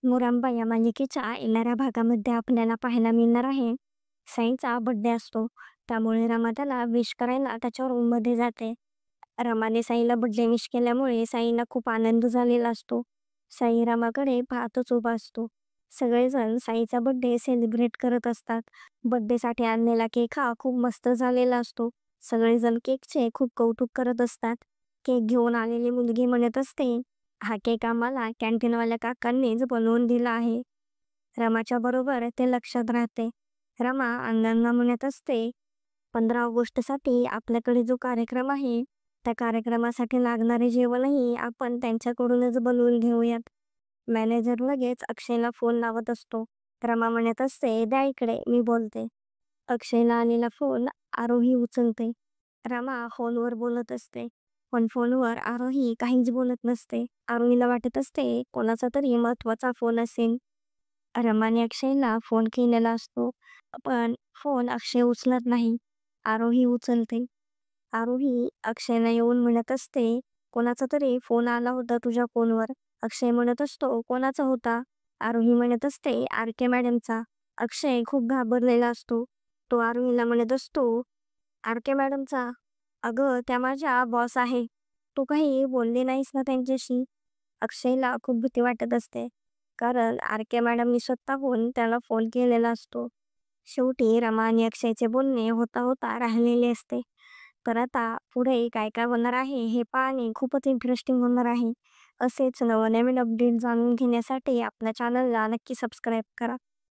मुरांबा या मालिकेच्या येणाऱ्या भागामध्ये आपल्याला पाहायला मिळणार आहे. साईंचा बर्थडे असतो. त्यामुळे रमा त्याला विश करायला त्याच्या रूममध्ये जाते. रमाने साईला बर्थडे विश केल्यामुळे साईला खूप आनंद झालेला असतो. साई रमाकडे पाहतच उभा असतो. सगळेजण साईचा बर्थडे सेलिब्रेट करत असतात. बर्थडेसाठी आणलेला केक हा खूप मस्त झालेला असतो. सगळेजण केकचे खूप कौतुक करत असतात. केक घेऊन आलेली मुलगी म्हणत असते, हा केक आम्हाला कॅन्टीनवाल्या काकांनीच बनवून दिला आहे. रमाच्या बरोबर ते लक्षात राहते. रमा अण्णांना म्हणत असते, 15 ऑगस्टसाठी आपल्याकडे जो कार्यक्रम आहे, त्या कार्यक्रमासाठी लागणारे जेवणही आपण त्यांच्याकडूनच बनवून घेऊयात. मॅनेजर लगेच अक्षयला फोन लावत असतो. रमा म्हणत असते, द्या इकडे, मी बोलते. अक्षयला आलेला फोन आरोही उचलते. रमा फोनवर बोलत असते. पण फोनवर आरोही काहीच बोलत नसते. आरोहीला वाटत असते कोणाचा तरी महत्वाचा फोन असेल. रमाने अक्षयला फोन केलेला असतो. पण फोन अक्षय उचलत नाही. आरोही उचलते. आरोही अक्षयला येऊन म्हणत असते, कोणाचा तरी फोन आला होता तुझ्या फोनवर. अक्षय म्हणत असतो, कोणाचा होता? आरोही म्हणत असते, आर.के. मॅडमचा. अक्षय खूप घाबरलेला असतो. तो आरोहीला म्हणत असतो, आर.के. मॅडमचा? अगं, त्या माझ्या बॉस आहे. तू काही बोलली नाहीस ना त्यांच्याशी? अक्षयला खूप भीती वाटत असते. कारण आर.के. मॅडमनी स्वतःहून त्याला फोन केलेला असतो. शेवटी रमा आणि अक्षयचे बोलणे होता होता राहिलेले असते. तर आता पुढे काय काय होणार आहे हे पाहणे खूपच इंटरेस्टिंग होणार आहे. असेच नवनवीन अपडेट जाणून घेण्यासाठी आपल्या चॅनलला नक्की सबस्क्राईब करा.